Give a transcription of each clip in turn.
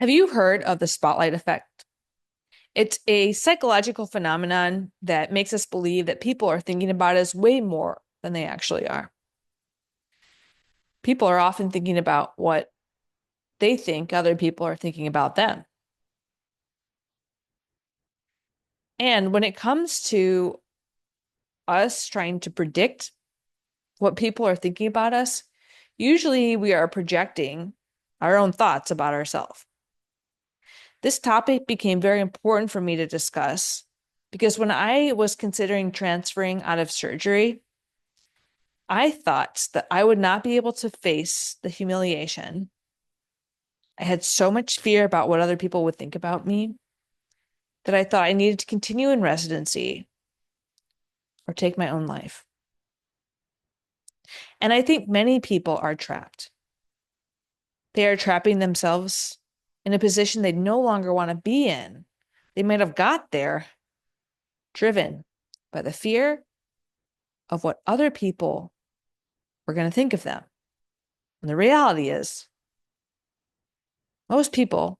Have you heard of the spotlight effect? It's a psychological phenomenon that makes us believe that people are thinking about us way more than they actually are. People are often thinking about what they think other people are thinking about them. And when it comes to us trying to predict what people are thinking about us, usually we are projecting our own thoughts about ourselves. This topic became very important for me to discuss because when I was considering transferring out of surgery, I thought that I would not be able to face the humiliation. I had so much fear about what other people would think about me that I thought I needed to continue in residency or take my own life. And I think many people are trapped. They are trapping themselves in a position they no longer want to be in. They might have got there driven by the fear of what other people were going to think of them. And the reality is, most people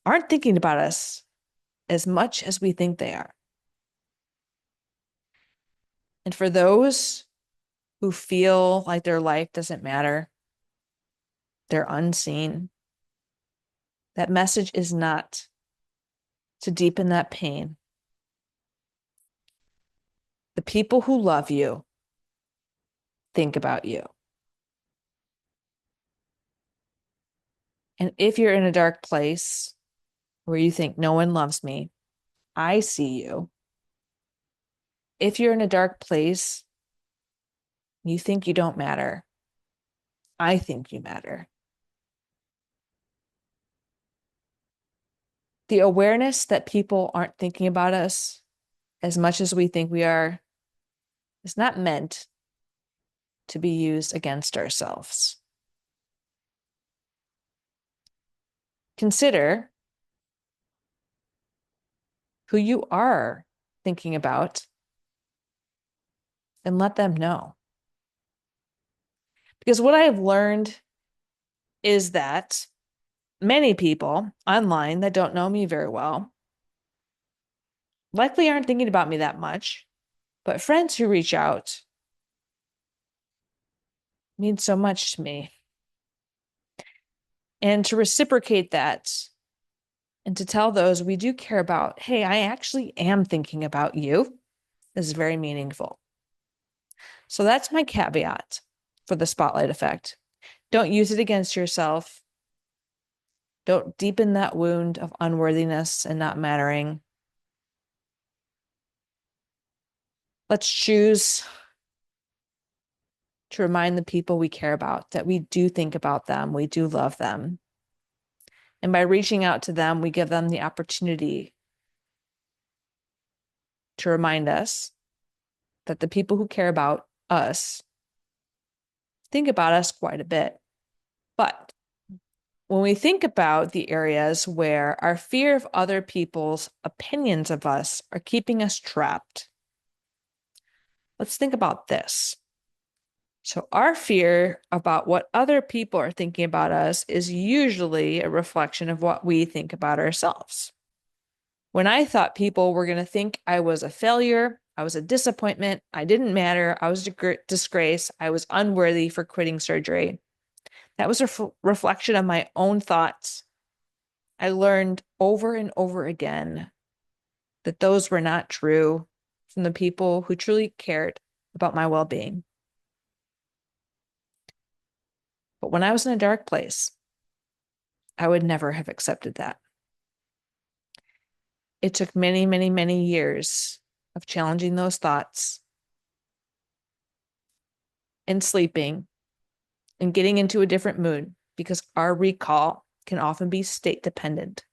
aren't thinking about us as much as we think they are. And for those who feel like their life doesn't matter, they're unseen, that message is not to deepen that pain. The people who love you think about you. And if you're in a dark place where you think no one loves me, I see you. If you're in a dark place, you think you don't matter, I think you matter. The awareness that people aren't thinking about us as much as we think we are is not meant to be used against ourselves. Consider who you are thinking about and let them know. Because what I have learned is that many people online that don't know me very well likely aren't thinking about me that much, but friends who reach out mean so much to me. And to reciprocate that and to tell those we do care about, hey, I actually am thinking about you, is very meaningful. So that's my caveat for the spotlight effect. Don't use it against yourself. Don't deepen that wound of unworthiness and not mattering. Let's choose to remind the people we care about that we do think about them, we do love them. And by reaching out to them, we give them the opportunity to remind us that the people who care about us think about us quite a bit. But when we think about the areas where our fear of other people's opinions of us are keeping us trapped, let's think about this. So, our fear about what other people are thinking about us is usually a reflection of what we think about ourselves. When I thought people were going to think I was a failure, I was a disappointment, I didn't matter, I was a disgrace, I was unworthy for quitting surgery, that was a reflection of my own thoughts. I learned over and over again that those were not true from the people who truly cared about my well-being. But when I was in a dark place, I would never have accepted that. It took many, many, many years of challenging those thoughts and sleeping and getting into a different mood because our recall can often be state dependent.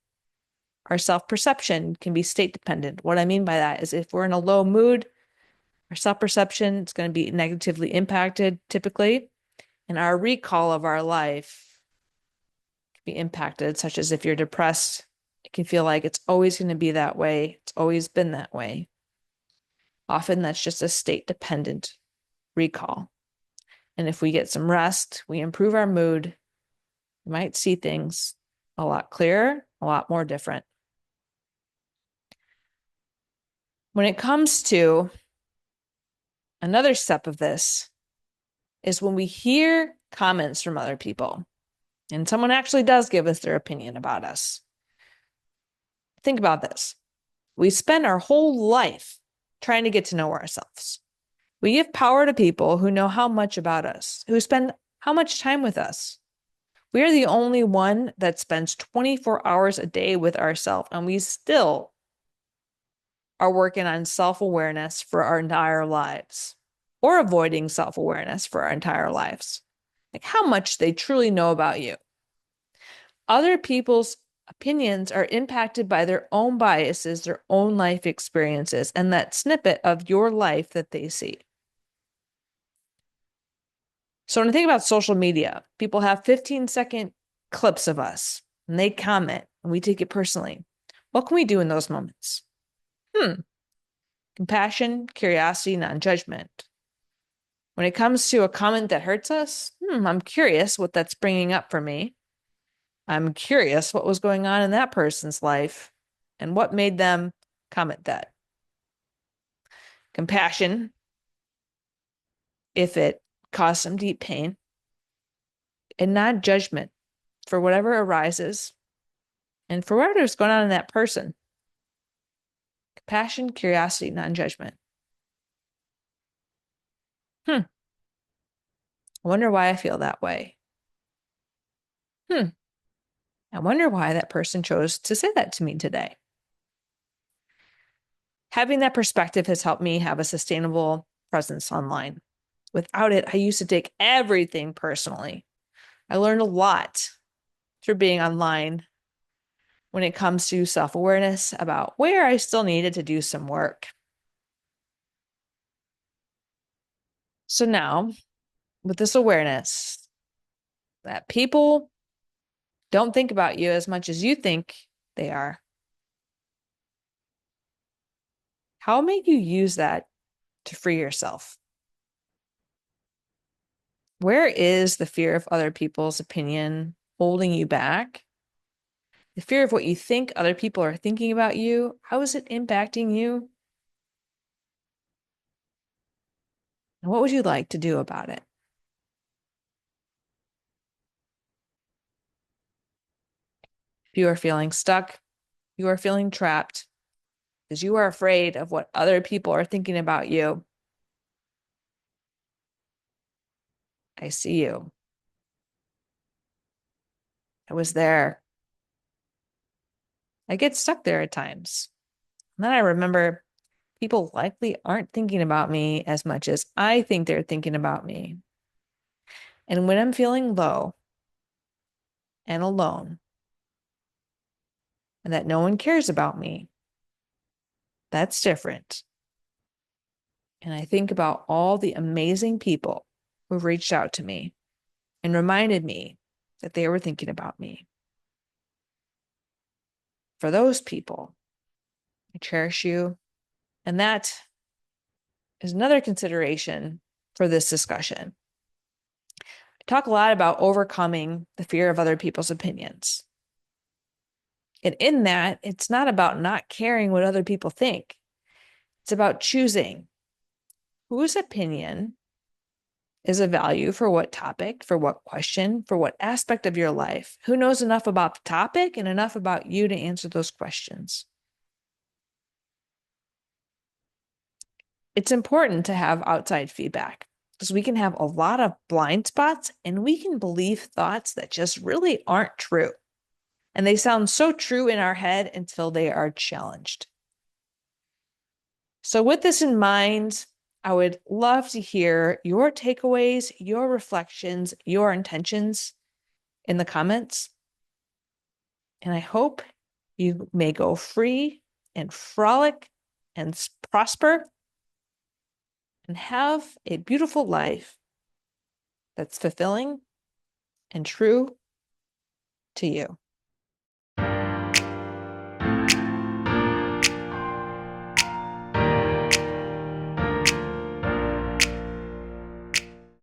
Our self-perception can be state dependent. What I mean by that is if we're in a low mood, our self-perception is going to be negatively impacted typically, and our recall of our life can be impacted, such as if you're depressed, it can feel like it's always going to be that way. It's always been that way. Often that's just a state-dependent recall. And if we get some rest, we improve our mood, we might see things a lot clearer a lot more different. When it comes to another step of this is when we hear comments from other people and someone actually does give us their opinion about us. Think about this. We spend our whole life trying to get to know ourselves. We give power to people who know how much about us, who spend how much time with us. We are the only one that spends 24 hours a day with ourselves, and we still are working on self-awareness for our entire lives or avoiding self-awareness for our entire lives. Like how much they truly know about you. Other people's opinions are impacted by their own biases, their own life experiences, and that snippet of your life that they see. So when I think about social media, people have 15-second clips of us and they comment and we take it personally. What can we do in those moments? Compassion, curiosity, non-judgment. When it comes to a comment that hurts us, I'm curious what that's bringing up for me. I'm curious what was going on in that person's life and what made them comment that. Compassion, if it caused some deep pain, and non-judgment for whatever arises and for whatever's going on in that person. Compassion, curiosity, non-judgment. I wonder why I feel that way. I wonder why that person chose to say that to me today. Having that perspective has helped me have a sustainable presence online. Without it, I used to take everything personally. I learned a lot through being online when it comes to self-awareness about where I still needed to do some work. So now, with this awareness that people don't think about you as much as you think they are, how may you use that to free yourself? Where is the fear of other people's opinion holding you back? The fear of what you think other people are thinking about you, how is it impacting you? And what would you like to do about it? If you are feeling stuck, you are feeling trapped, because you are afraid of what other people are thinking about you, I see you. I was there. I get stuck there at times. And then I remember people likely aren't thinking about me as much as I think they're thinking about me. And when I'm feeling low and alone, and that no one cares about me, that's different. And I think about all the amazing people who reached out to me and reminded me that they were thinking about me. For those people, I cherish you. And that is another consideration for this discussion. I talk a lot about overcoming the fear of other people's opinions. And in that, it's not about not caring what other people think. It's about choosing whose opinion is a value for what topic, for what question, for what aspect of your life. Who knows enough about the topic and enough about you to answer those questions? It's important to have outside feedback because we can have a lot of blind spots and we can believe thoughts that just really aren't true. And they sound so true in our head until they are challenged. So, with this in mind, I would love to hear your takeaways, your reflections, your intentions in the comments. And I hope you may go free and frolic and prosper and have a beautiful life that's fulfilling and true to you.